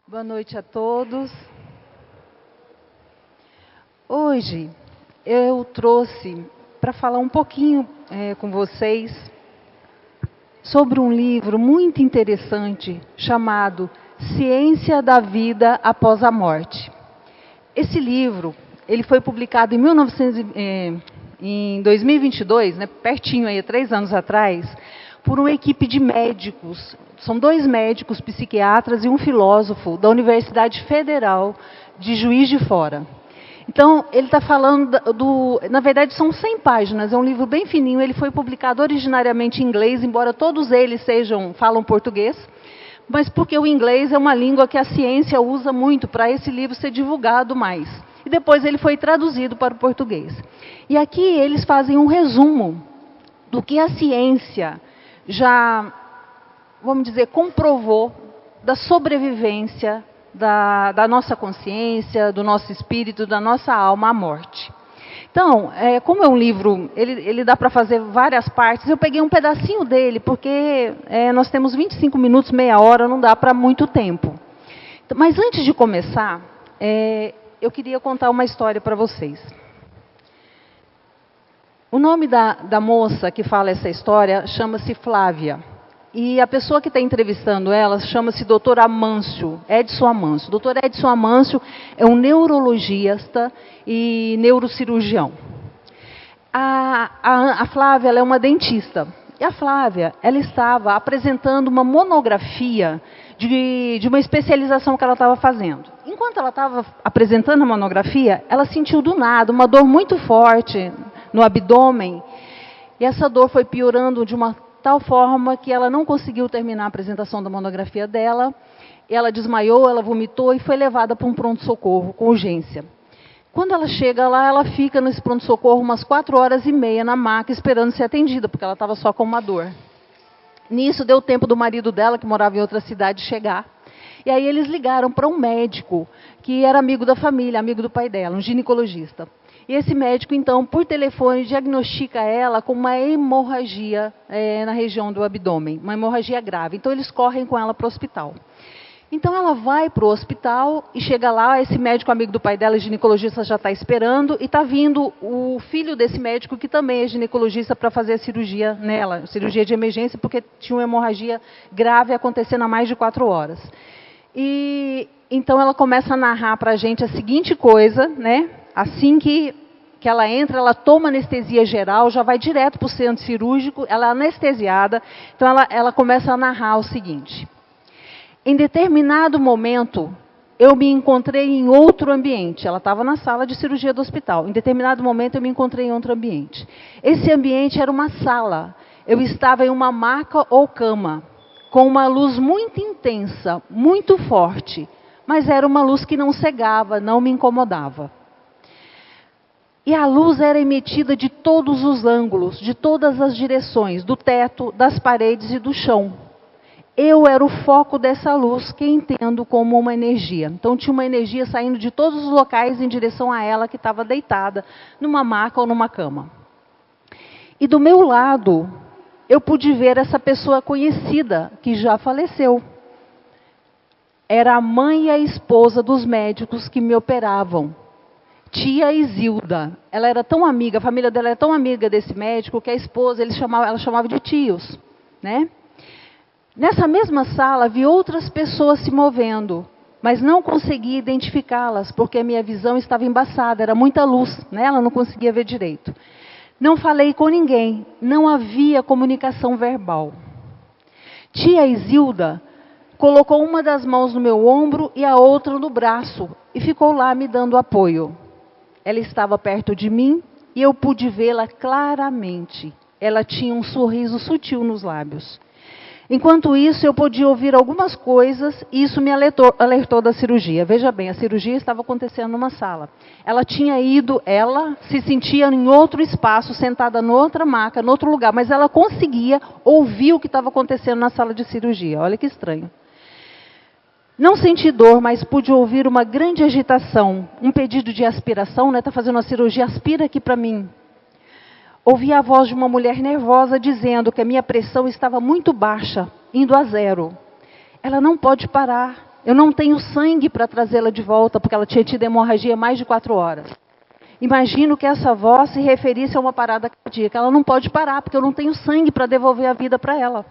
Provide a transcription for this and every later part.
Boa noite a todos. Hoje eu trouxe para falar um pouquinho com vocês sobre um livro muito interessante chamado Ciência da Vida Após a Morte. Esse livro ele foi publicado em 2022, pertinho aí, 3 anos atrás, por uma equipe de médicos. São 2 médicos, psiquiatras e um filósofo da Universidade Federal de Juiz de Fora. Então, ele está falando na verdade, são 100 páginas, é um livro bem fininho, ele foi publicado originariamente em inglês, embora todos eles falam português, mas porque o inglês é uma língua que a ciência usa muito para esse livro ser divulgado mais. E depois ele foi traduzido para o português. E aqui eles fazem um resumo do que a ciência já, vamos dizer, comprovou da sobrevivência da nossa consciência, do nosso espírito, da nossa alma à morte. Então, como é um livro, ele dá para fazer várias partes, eu peguei um pedacinho dele, porque nós temos 25 minutos, meia hora, não dá para muito tempo. Mas antes de começar, eu queria contar uma história para vocês. O nome da moça que fala essa história chama-se Flávia. E a pessoa que está entrevistando ela chama-se Dr. Amâncio, Edson Amâncio. Dr. Edson Amâncio é um neurologista e neurocirurgião. A Flávia ela é uma dentista. E a Flávia ela estava apresentando uma monografia de uma especialização que ela estava fazendo. Enquanto ela estava apresentando a monografia, ela sentiu do nada uma dor muito forte no abdômen. E essa dor foi piorando de uma tal forma que ela não conseguiu terminar a apresentação da monografia dela. Ela desmaiou, ela vomitou e foi levada para um pronto-socorro com urgência. Quando ela chega lá, ela fica nesse pronto-socorro umas 4h30 na maca esperando ser atendida, porque ela estava só com uma dor. Nisso deu tempo do marido dela, que morava em outra cidade, chegar. E aí eles ligaram para um médico que era amigo da família, amigo do pai dela, um ginecologista. E esse médico, então, por telefone, diagnostica ela com uma hemorragia na região do abdômen, uma hemorragia grave. Então, eles correm com ela para o hospital. Então, ela vai para o hospital e chega lá, esse médico amigo do pai dela, ginecologista, já está esperando, e está vindo o filho desse médico, que também é ginecologista, para fazer a cirurgia nela, cirurgia de emergência, porque tinha uma hemorragia grave acontecendo há mais de 4 horas. E então, ela começa a narrar para a gente a seguinte coisa, Assim que ela entra, ela toma anestesia geral, já vai direto para o centro cirúrgico, ela é anestesiada. Então, ela começa a narrar o seguinte. Em determinado momento, eu me encontrei em outro ambiente. Ela estava na sala de cirurgia do hospital. Em determinado momento, eu me encontrei em outro ambiente. Esse ambiente era uma sala. Eu estava em uma maca ou cama, com uma luz muito intensa, muito forte. Mas era uma luz que não cegava, não me incomodava. E a luz era emitida de todos os ângulos, de todas as direções, do teto, das paredes e do chão. Eu era o foco dessa luz, que entendo como uma energia. Então tinha uma energia saindo de todos os locais em direção a ela, que estava deitada numa maca ou numa cama. E do meu lado, eu pude ver essa pessoa conhecida, que já faleceu. Era a mãe e a esposa dos médicos que me operavam. Tia Isilda, ela era tão amiga, a família dela era tão amiga desse médico, que a esposa, ela chamava de tios, Nessa mesma sala, vi outras pessoas se movendo, mas não conseguia identificá-las, porque a minha visão estava embaçada, era muita luz, ela não conseguia ver direito. Não falei com ninguém, não havia comunicação verbal. Tia Isilda colocou uma das mãos no meu ombro e a outra no braço, e ficou lá me dando apoio. Ela estava perto de mim e eu pude vê-la claramente. Ela tinha um sorriso sutil nos lábios. Enquanto isso, eu podia ouvir algumas coisas e isso me alertou da cirurgia. Veja bem, a cirurgia estava acontecendo numa sala. Ela se sentia em outro espaço, sentada em outra maca, em outro lugar, mas ela conseguia ouvir o que estava acontecendo na sala de cirurgia. Olha que estranho. Não senti dor, mas pude ouvir uma grande agitação, um pedido de aspiração, está fazendo uma cirurgia, aspira aqui para mim. Ouvi a voz de uma mulher nervosa dizendo que a minha pressão estava muito baixa, indo a 0. Ela não pode parar, Eu não tenho sangue para trazê-la de volta, porque ela tinha tido hemorragia mais de 4 horas. Imagino que essa voz se referisse a uma parada cardíaca. Ela não pode parar, porque eu não tenho sangue para devolver a vida para ela.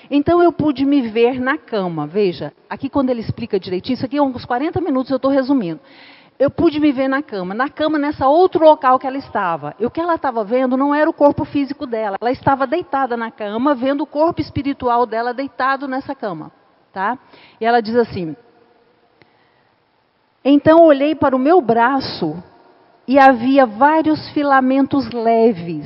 Então eu pude me ver na cama. Veja, aqui quando ele explica direitinho, isso aqui é uns 40 minutos, eu estou resumindo. Eu pude me ver na cama, nessa outro local que ela estava. E o que ela estava vendo não era o corpo físico dela. Ela estava deitada na cama, vendo o corpo espiritual dela deitado nessa cama. Tá? E ela diz assim: então olhei para o meu braço e havia vários filamentos leves.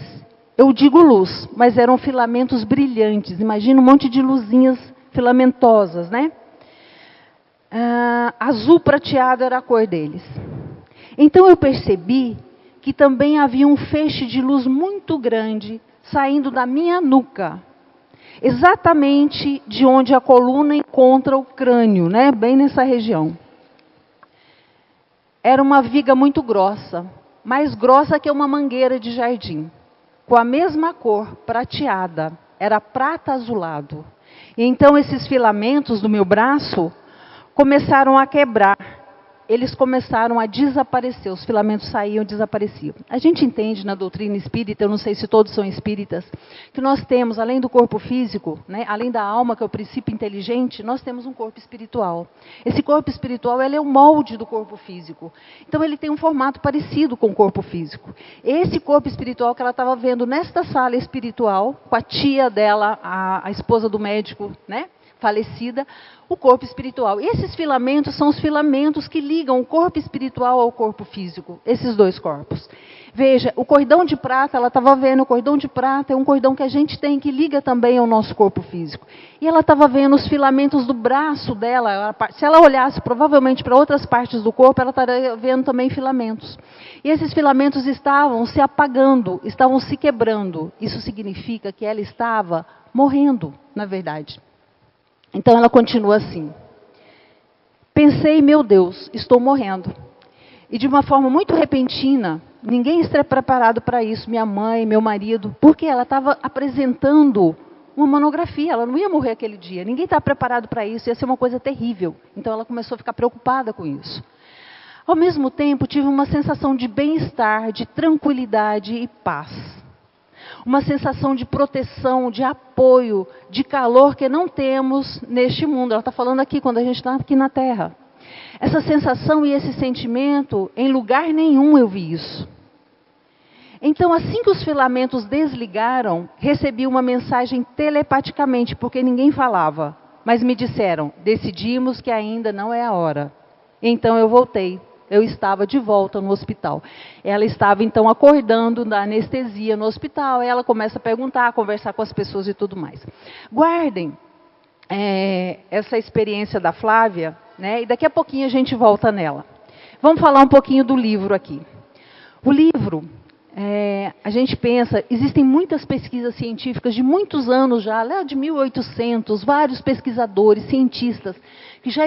Eu digo luz, mas eram filamentos brilhantes. Imagina um monte de luzinhas filamentosas, né? Azul prateado era a cor deles. Então eu percebi que também havia um feixe de luz muito grande saindo da minha nuca, exatamente de onde a coluna encontra o crânio, né? Bem nessa região. Era uma viga muito grossa, mais grossa que uma mangueira de jardim, com a mesma cor, prateada, era prata azulado. E então esses filamentos do meu braço começaram a quebrar, eles começaram a desaparecer, os filamentos saíam e desapareciam. A gente entende na doutrina espírita, eu não sei se todos são espíritas, que nós temos, além do corpo físico, né, além da alma, que é o princípio inteligente, nós temos um corpo espiritual. Esse corpo espiritual, ele é o molde do corpo físico. Então ele tem um formato parecido com o corpo físico. Esse corpo espiritual que ela estava vendo nesta sala espiritual, com a tia dela, a esposa do médico, né, falecida, o corpo espiritual. E esses filamentos são os filamentos que ligam o corpo espiritual ao corpo físico, esses dois corpos. Veja, o cordão de prata, ela estava vendo, o cordão de prata é um cordão que a gente tem, que liga também ao nosso corpo físico. E ela estava vendo os filamentos do braço dela, se ela olhasse provavelmente para outras partes do corpo, ela estaria vendo também filamentos. E esses filamentos estavam se apagando, estavam se quebrando. Isso significa que ela estava morrendo, na verdade. Então ela continua assim: pensei, meu Deus, estou morrendo. E de uma forma muito repentina, ninguém está preparado para isso, minha mãe, meu marido, porque ela estava apresentando uma monografia, ela não ia morrer aquele dia, ninguém está preparado para isso, ia ser uma coisa terrível. Então ela começou a ficar preocupada com isso. Ao mesmo tempo, tive uma sensação de bem-estar, de tranquilidade e paz. Uma sensação de proteção, de apoio, de calor que não temos neste mundo. Ela está falando aqui, quando a gente está aqui na Terra. Essa sensação e esse sentimento, em lugar nenhum eu vi isso. Então, assim que os filamentos desligaram, recebi uma mensagem telepaticamente, porque ninguém falava. Mas me disseram, decidimos que ainda não é a hora. Então eu voltei. Eu estava de volta no hospital. Ela estava, então, acordando da anestesia no hospital. Ela começa a perguntar, a conversar com as pessoas e tudo mais. Guardem essa experiência da Flávia, né, e daqui a pouquinho a gente volta nela. Vamos falar um pouquinho do livro aqui. O livro, a gente pensa, existem muitas pesquisas científicas de muitos anos já, lá de 1800, vários pesquisadores, cientistas, que já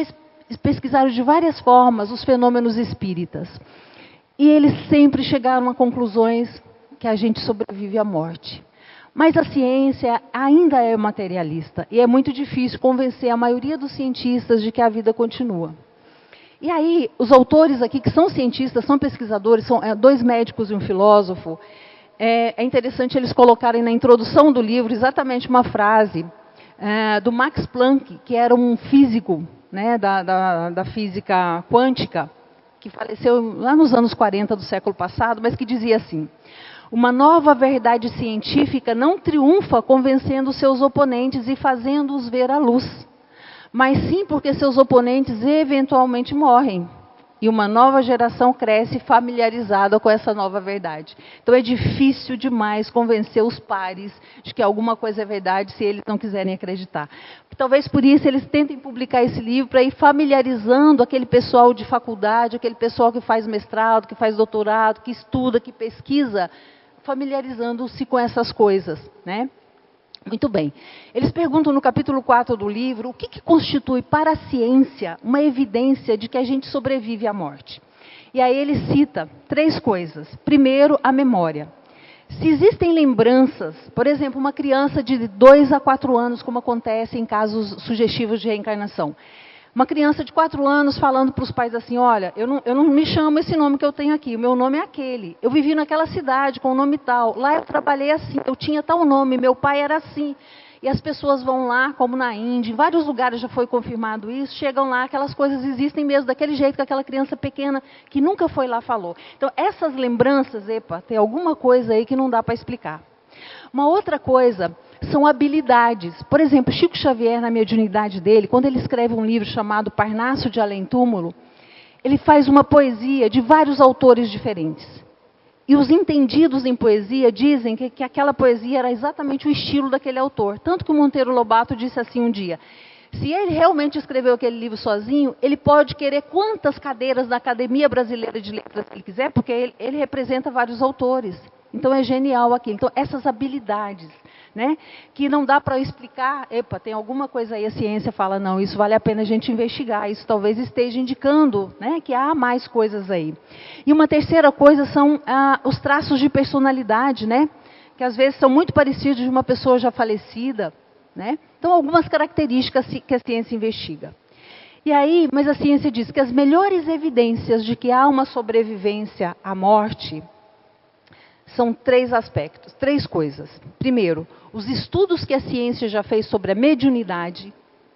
pesquisaram de várias formas os fenômenos espíritas. E eles sempre chegaram a conclusões que a gente sobrevive à morte. Mas a ciência ainda é materialista. E é muito difícil convencer a maioria dos cientistas de que a vida continua. E aí, os autores aqui, que são cientistas, são pesquisadores, são 2 médicos e um filósofo, é interessante eles colocarem na introdução do livro exatamente uma frase do Max Planck, que era um físico, né, da física quântica, que faleceu lá nos anos 40 do século passado, mas que dizia assim: uma nova verdade científica não triunfa convencendo seus oponentes e fazendo-os ver a luz, mas sim porque seus oponentes eventualmente morrem. E uma nova geração cresce familiarizada com essa nova verdade. Então é difícil demais convencer os pares de que alguma coisa é verdade se eles não quiserem acreditar. Talvez por isso eles tentem publicar esse livro para ir familiarizando aquele pessoal de faculdade, aquele pessoal que faz mestrado, que faz doutorado, que estuda, que pesquisa, familiarizando-se com essas coisas, né? Muito bem. Eles perguntam no capítulo 4 do livro, o que constitui para a ciência uma evidência de que a gente sobrevive à morte? E aí ele cita 3 coisas. Primeiro, a memória. Se existem lembranças, por exemplo, uma criança de 2 a 4 anos, como acontece em casos sugestivos de reencarnação, Uma criança de 4 anos falando para os pais assim, olha, eu não me chamo esse nome que eu tenho aqui, o meu nome é aquele. Eu vivi naquela cidade com o nome tal, lá eu trabalhei assim, eu tinha tal nome, meu pai era assim. E as pessoas vão lá, como na Índia, em vários lugares já foi confirmado isso, chegam lá, aquelas coisas existem mesmo, daquele jeito que aquela criança pequena que nunca foi lá falou. Então, essas lembranças, tem alguma coisa aí que não dá para explicar. Uma outra coisa são habilidades. Por exemplo, Chico Xavier, na mediunidade dele, quando ele escreve um livro chamado Parnaso de Além Túmulo, ele faz uma poesia de vários autores diferentes. E os entendidos em poesia dizem que aquela poesia era exatamente o estilo daquele autor. Tanto que o Monteiro Lobato disse assim um dia, se ele realmente escreveu aquele livro sozinho, ele pode querer quantas cadeiras na Academia Brasileira de Letras ele quiser, porque ele representa vários autores. Então é genial aquilo. Então essas habilidades, né, que não dá para explicar, tem alguma coisa aí, a ciência fala, não, isso vale a pena a gente investigar, isso talvez esteja indicando, né, que há mais coisas aí. E uma terceira coisa são os traços de personalidade, né, que às vezes são muito parecidos de uma pessoa já falecida, né. Então algumas características que a ciência investiga. E aí, mas a ciência diz que as melhores evidências de que há uma sobrevivência à morte são 3 aspectos, 3 coisas. Primeiro, os estudos que a ciência já fez sobre a mediunidade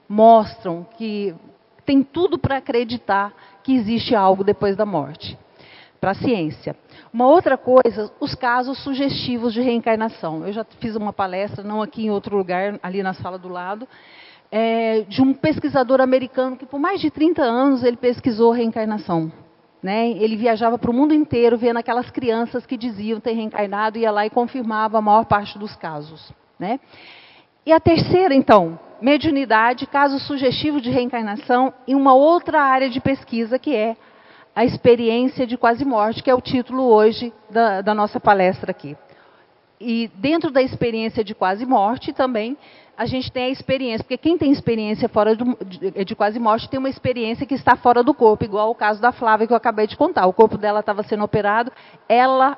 mostram que tem tudo para acreditar que existe algo depois da morte, para a ciência. Uma outra coisa, os casos sugestivos de reencarnação. Eu já fiz uma palestra, não aqui em outro lugar, ali na sala do lado, de um pesquisador americano que por mais de 30 anos ele pesquisou reencarnação. Né? Ele viajava para o mundo inteiro vendo aquelas crianças que diziam ter reencarnado, ia lá e confirmava a maior parte dos casos. Né? E a terceira, então, mediunidade, caso sugestivo de reencarnação, e uma outra área de pesquisa que é a experiência de quase morte, que é o título hoje da nossa palestra aqui. E dentro da experiência de quase morte também, a gente tem a experiência, porque quem tem experiência fora de quase morte tem uma experiência que está fora do corpo, igual o caso da Flávia que eu acabei de contar. O corpo dela estava sendo operado,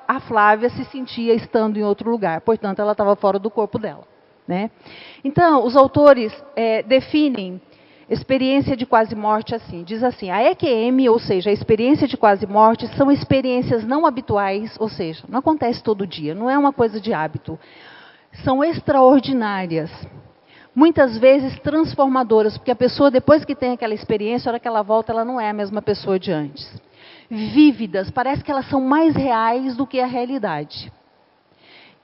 a Flávia, se sentia estando em outro lugar, portanto ela estava fora do corpo dela. Né? Então, os autores definem experiência de quase morte assim, diz assim, a EQM, ou seja, a experiência de quase morte, são experiências não habituais, ou seja, não acontece todo dia, não é uma coisa de hábito, são extraordinárias. Muitas vezes transformadoras, porque a pessoa, depois que tem aquela experiência, a hora que ela volta, ela não é a mesma pessoa de antes. Vívidas, parece que elas são mais reais do que a realidade.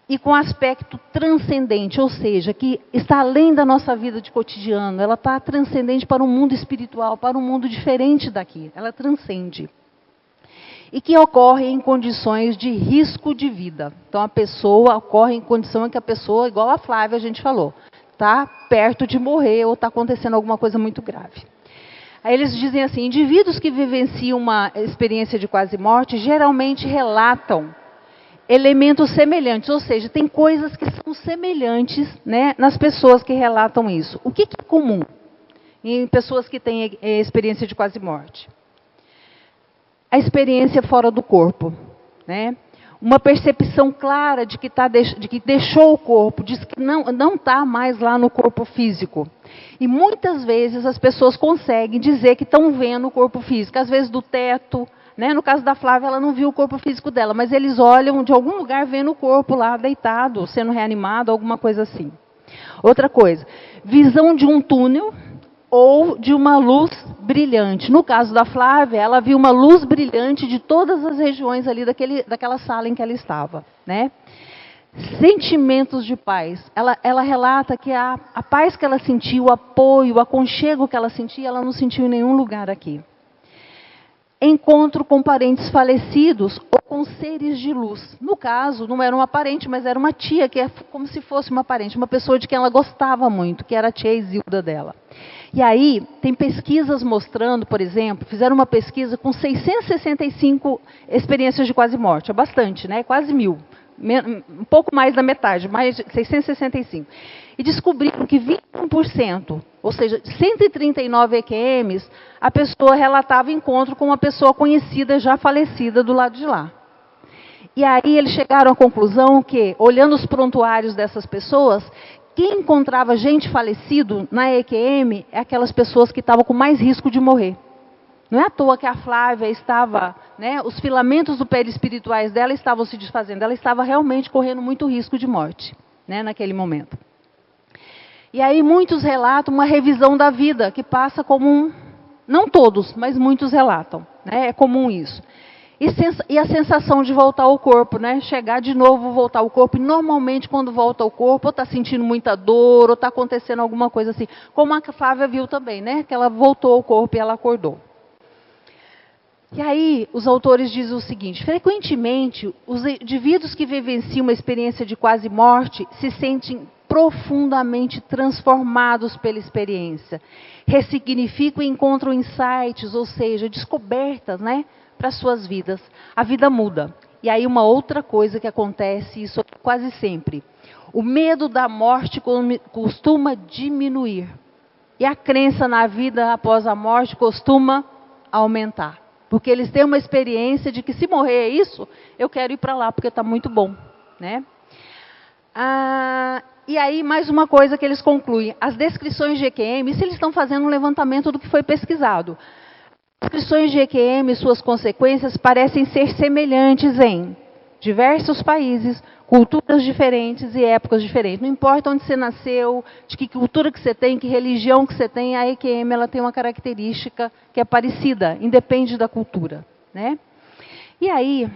E com aspecto transcendente, ou seja, que está além da nossa vida de cotidiano, ela está transcendente para um mundo espiritual, para um mundo diferente daqui, ela transcende. E que ocorre em condições de risco de vida. Então a pessoa ocorre em condição em que a pessoa, igual a Flávia a gente falou, está perto de morrer ou está acontecendo alguma coisa muito grave. Aí eles dizem assim, indivíduos que vivenciam uma experiência de quase morte geralmente relatam elementos semelhantes, ou seja, tem coisas que são semelhantes, né, nas pessoas que relatam isso. O que é comum em pessoas que têm experiência de quase morte? A experiência fora do corpo, né? Uma percepção clara de que deixou o corpo, diz que não está mais lá no corpo físico. E muitas vezes as pessoas conseguem dizer que estão vendo o corpo físico, às vezes do teto, né? No caso da Flávia, ela não viu o corpo físico dela, mas eles olham de algum lugar vendo o corpo lá deitado, sendo reanimado, alguma coisa assim. Outra coisa, visão de um túnel ou de uma luz brilhante. No caso da Flávia, ela viu uma luz brilhante de todas as regiões ali daquela sala em que ela estava. Né? Sentimentos de paz. Ela relata que a paz que ela sentiu, o apoio, o aconchego que ela sentia, ela não sentiu em nenhum lugar aqui. Encontro com parentes falecidos ou com seres de luz. No caso, não era uma parente, mas era uma tia, que é como se fosse uma parente, uma pessoa de quem ela gostava muito, que era a tia Isilda dela. E aí, tem pesquisas mostrando, por exemplo, fizeram uma pesquisa com 665 experiências de quase morte, é bastante, né? Quase 1000. Um pouco mais da metade, mais de 665. E descobriram que 21%, ou seja, 139 EQMs, a pessoa relatava encontro com uma pessoa conhecida, já falecida, do lado de lá. E aí eles chegaram à conclusão que, olhando os prontuários dessas pessoas, quem encontrava gente falecido na EQM é aquelas pessoas que estavam com mais risco de morrer. Não é à toa que a Flávia estava, né, os filamentos do perispirituais dela estavam se desfazendo. Ela estava realmente correndo muito risco de morte, né, naquele momento. E aí muitos relatam uma revisão da vida, que passa como não todos, mas muitos relatam, né, é comum isso. E a sensação de voltar ao corpo, né, chegar de novo, voltar ao corpo. E normalmente quando volta ao corpo, ou está sentindo muita dor, ou está acontecendo alguma coisa assim. Como a Flávia viu também, né, que ela voltou ao corpo e ela acordou. E aí, os autores dizem o seguinte: frequentemente, os indivíduos que vivenciam uma experiência de quase morte se sentem profundamente transformados pela experiência, ressignificam e encontram insights, ou seja, descobertas, né, para suas vidas. A vida muda. E aí uma outra coisa que acontece, isso quase sempre: o medo da morte costuma diminuir. E a crença na vida após a morte costuma aumentar. Porque eles têm uma experiência de que se morrer é isso, eu quero ir para lá porque está muito bom, né? E aí, mais uma coisa que eles concluem: as descrições de EQM, se eles estão fazendo um levantamento do que foi pesquisado, as descrições de EQM e suas consequências parecem ser semelhantes em diversos países, culturas diferentes e épocas diferentes. Não importa onde você nasceu, de que cultura que você tem, que religião que você tem, a EQM ela tem uma característica que é parecida, independe da cultura, né? E aí,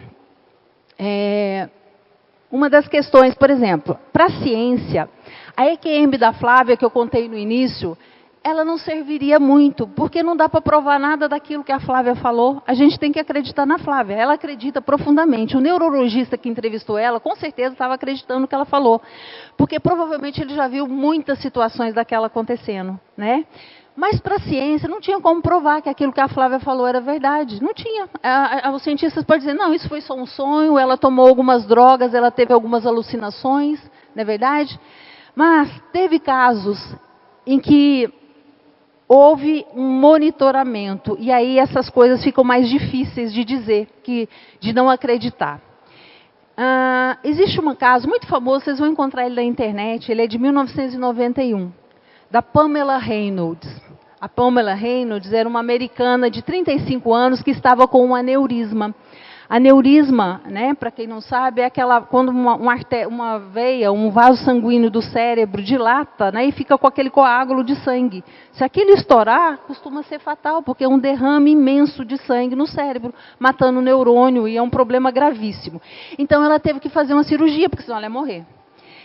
uma das questões, por exemplo, para a ciência, a EQM da Flávia, que eu contei no início, ela não serviria muito, porque não dá para provar nada daquilo que a Flávia falou. A gente tem que acreditar na Flávia. Ela acredita profundamente. O neurologista que entrevistou ela, com certeza, estava acreditando no que ela falou. Porque provavelmente ele já viu muitas situações daquela acontecendo, né? Mas para a ciência não tinha como provar que aquilo que a Flávia falou era verdade. Não tinha. Os cientistas podem dizer: não, isso foi só um sonho, ela tomou algumas drogas, ela teve algumas alucinações, não é verdade? Mas teve casos em que houve um monitoramento, e aí essas coisas ficam mais difíceis de dizer, de não acreditar. Existe um caso muito famoso, vocês vão encontrar ele na internet, ele é de 1991, da Pamela Reynolds. A Pamela Reynolds era uma americana de 35 anos que estava com um aneurisma. Aneurisma, né, para quem não sabe, é aquela quando uma veia, um vaso sanguíneo do cérebro dilata, né, e fica com aquele coágulo de sangue. Se aquilo estourar, costuma ser fatal, porque é um derrame imenso de sangue no cérebro, matando o neurônio, e é um problema gravíssimo. Então ela teve que fazer uma cirurgia, porque senão ela ia morrer.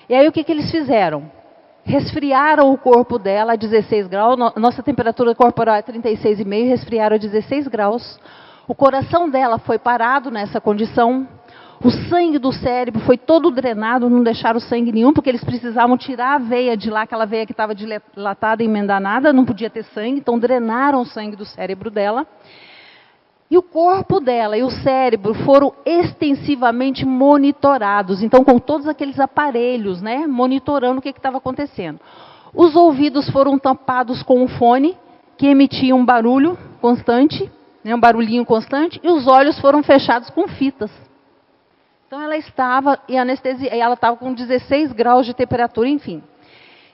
E aí o que eles fizeram? Resfriaram o corpo dela a 16 graus, nossa temperatura corporal é 36,5, resfriaram a 16 graus. O coração dela foi parado nessa condição, o sangue do cérebro foi todo drenado, não deixaram sangue nenhum, porque eles precisavam tirar a veia de lá, aquela veia que estava dilatada e emendada, não podia ter sangue, então drenaram o sangue do cérebro dela. E o corpo dela e o cérebro foram extensivamente monitorados, então com todos aqueles aparelhos, né, monitorando o que estava acontecendo. Os ouvidos foram tampados com um fone, que emitia um barulho constante, um barulhinho constante, e os olhos foram fechados com fitas. Então ela estava ela estava com 16 graus de temperatura, enfim.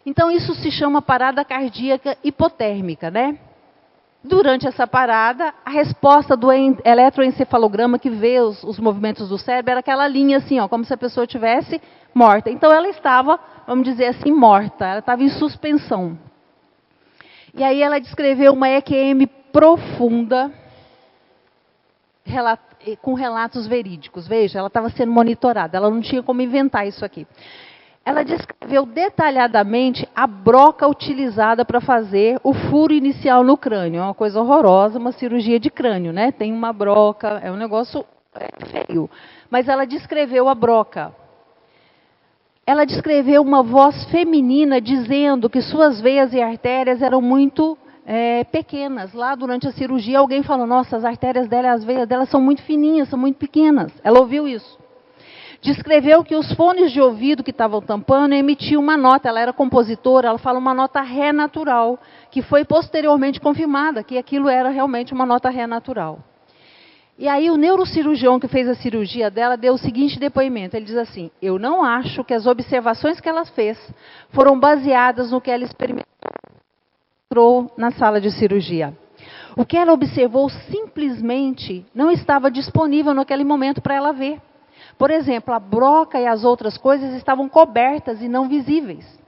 Então isso se chama parada cardíaca hipotérmica, né? Durante essa parada, a resposta do eletroencefalograma, que vê os movimentos do cérebro, era aquela linha assim, ó, como se a pessoa estivesse morta. Então ela estava, vamos dizer assim, morta, ela estava em suspensão. E aí ela descreveu uma EQM profunda, com relatos verídicos. Veja, ela estava sendo monitorada, ela não tinha como inventar isso aqui. Ela descreveu detalhadamente a broca utilizada para fazer o furo inicial no crânio. É uma coisa horrorosa, uma cirurgia de crânio, né? Tem uma broca, é um negócio feio. Mas ela descreveu a broca. Ela descreveu uma voz feminina dizendo que suas veias e artérias eram muito pequenas. Lá durante a cirurgia alguém falou: nossa, as artérias dela e as veias dela são muito fininhas, são muito pequenas. Ela ouviu isso. Descreveu que os fones de ouvido que estavam tampando emitiam uma nota, ela era compositora, ela fala uma nota ré natural, que foi posteriormente confirmada, que aquilo era realmente uma nota ré natural. E aí o neurocirurgião que fez a cirurgia dela deu o seguinte depoimento. Ele diz assim: eu não acho que as observações que ela fez foram baseadas no que ela experimentou na sala de cirurgia. O que ela observou simplesmente não estava disponível naquele momento para ela ver. Por exemplo, a broca e as outras coisas estavam cobertas e não visíveis.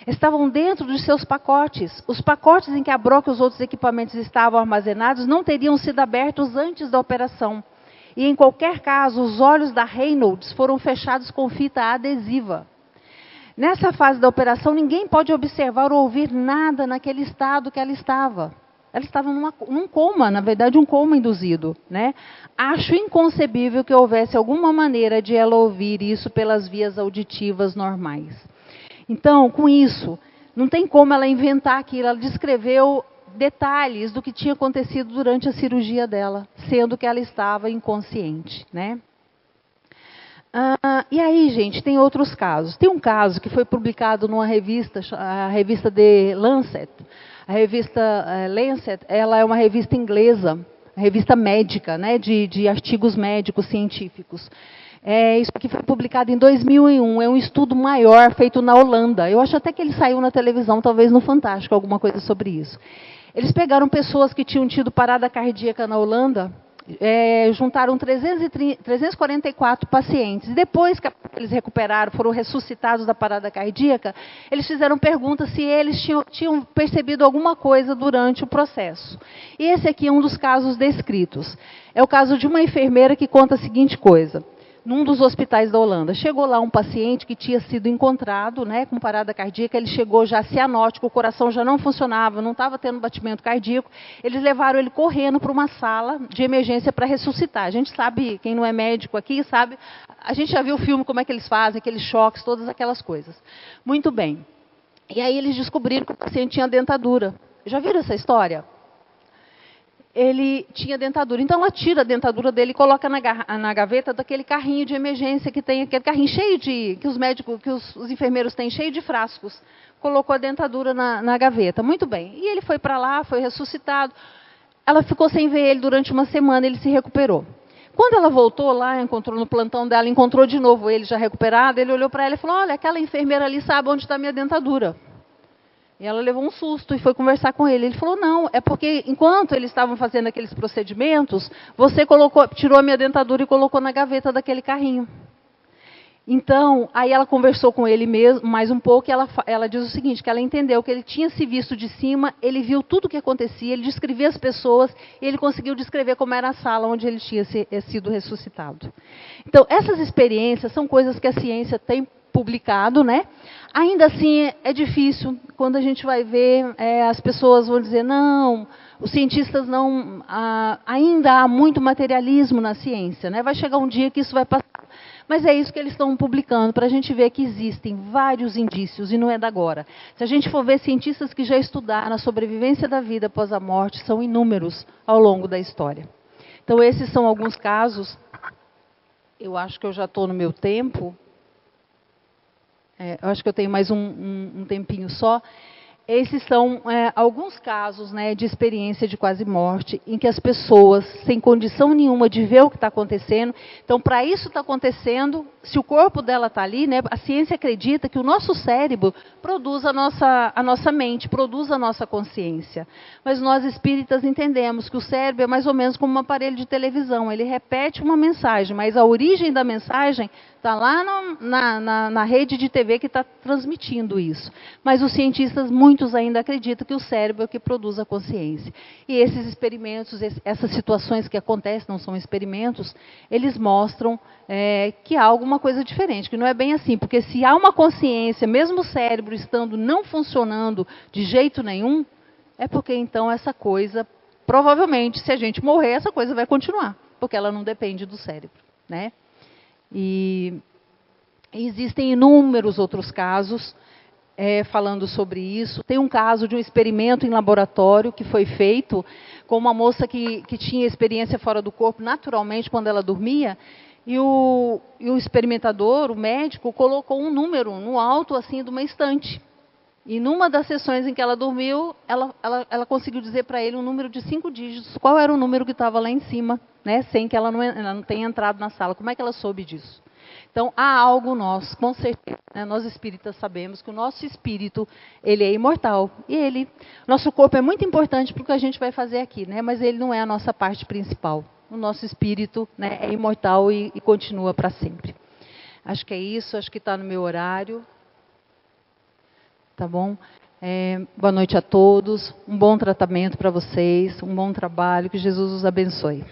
Estavam dentro dos seus pacotes. Os pacotes em que a broca e os outros equipamentos estavam armazenados não teriam sido abertos antes da operação. E, em qualquer caso, os olhos da Reynolds foram fechados com fita adesiva. Nessa fase da operação, ninguém pode observar ou ouvir nada naquele estado que ela estava. Ela estava num coma, na verdade, um coma induzido, né? Acho inconcebível que houvesse alguma maneira de ela ouvir isso pelas vias auditivas normais. Então, com isso, não tem como ela inventar aquilo. Ela descreveu detalhes do que tinha acontecido durante a cirurgia dela, sendo que ela estava inconsciente, né? E aí, gente, tem outros casos. Tem um caso que foi publicado numa revista, a revista The Lancet. A revista Lancet, ela é uma revista inglesa, revista médica, né, de artigos médicos científicos. Isso aqui foi publicado em 2001, é um estudo maior feito na Holanda. Eu acho até que ele saiu na televisão, talvez no Fantástico, alguma coisa sobre isso. Eles pegaram pessoas que tinham tido parada cardíaca na Holanda, juntaram 344 pacientes. Depois que eles recuperaram, foram ressuscitados da parada cardíaca, eles fizeram perguntas se eles tinham percebido alguma coisa durante o processo. E esse aqui é um dos casos descritos. É o caso de uma enfermeira que conta a seguinte coisa. Num dos hospitais da Holanda, chegou lá um paciente que tinha sido encontrado, né, com parada cardíaca. Ele chegou já cianótico, o coração já não funcionava, não estava tendo batimento cardíaco. Eles levaram ele correndo para uma sala de emergência para ressuscitar. A gente sabe, quem não é médico aqui sabe, a gente já viu o filme, como é que eles fazem, aqueles choques, todas aquelas coisas. Muito bem. E aí eles descobriram que o paciente tinha dentadura. Já viram essa história? Ele tinha dentadura. Então, ela tira a dentadura dele e coloca na gaveta daquele carrinho de emergência que tem, aquele carrinho cheio de, que os médicos, que os enfermeiros têm, cheio de frascos. Colocou a dentadura na gaveta. Muito bem. E ele foi para lá, foi ressuscitado. Ela ficou sem ver ele durante uma semana, ele se recuperou. Quando ela voltou lá, encontrou no plantão dela, encontrou de novo ele já recuperado, ele olhou para ela e falou: olha, aquela enfermeira ali sabe onde está a minha dentadura. E ela levou um susto e foi conversar com ele. Ele falou: não, é porque enquanto eles estavam fazendo aqueles procedimentos, você tirou a minha dentadura e colocou na gaveta daquele carrinho. Então, aí ela conversou com ele mesmo, mais um pouco, e ela diz o seguinte, que ela entendeu que ele tinha se visto de cima, ele viu tudo o que acontecia, ele descrevia as pessoas, e ele conseguiu descrever como era a sala onde ele tinha sido ressuscitado. Então, essas experiências são coisas que a ciência tem publicado, né? Ainda assim, é difícil. Quando a gente vai ver, as pessoas vão dizer: não, os cientistas não... ainda há muito materialismo na ciência, né? Vai chegar um dia que isso vai passar. Mas é isso que eles estão publicando, para a gente ver que existem vários indícios, e não é da agora. Se a gente for ver cientistas que já estudaram a sobrevivência da vida após a morte, são inúmeros ao longo da história. Então, esses são alguns casos. Eu acho que eu já estou no meu tempo. Eu acho que eu tenho mais um tempinho só. Esses são alguns casos, né, de experiência de quase morte, em que as pessoas, sem condição nenhuma de ver o que está acontecendo, então, para isso estar acontecendo, se o corpo dela está ali, né, a ciência acredita que o nosso cérebro produz a nossa mente, produz a nossa consciência. Mas nós espíritas entendemos que o cérebro é mais ou menos como um aparelho de televisão, ele repete uma mensagem, mas a origem da mensagem está lá na rede de TV que está transmitindo isso. Mas os cientistas, muitos ainda acreditam que o cérebro é o que produz a consciência. E esses experimentos, essas situações que acontecem, não são experimentos, eles mostram que há alguma coisa diferente, que não é bem assim. Porque se há uma consciência, mesmo o cérebro estando não funcionando de jeito nenhum, é porque então essa coisa, provavelmente, se a gente morrer, essa coisa vai continuar, porque ela não depende do cérebro, né? E existem inúmeros outros casos falando sobre isso. Tem um caso de um experimento em laboratório que foi feito com uma moça que tinha experiência fora do corpo naturalmente quando ela dormia, e o experimentador, o médico, colocou um número no alto assim de uma estante. E numa das sessões em que ela dormiu, ela conseguiu dizer para ele um número de 5 dígitos. Qual era o número que estava lá em cima, né, sem que ela não tenha entrado na sala? Como é que ela soube disso? Então, há algo nós, com certeza, né, nós espíritas sabemos que o nosso espírito, ele é imortal. E nosso corpo é muito importante para o que a gente vai fazer aqui, né, mas ele não é a nossa parte principal. O nosso espírito, né, é imortal e continua para sempre. Acho que é isso, acho que está no meu horário. Tá bom? Boa noite a todos, um bom tratamento para vocês, um bom trabalho, que Jesus os abençoe.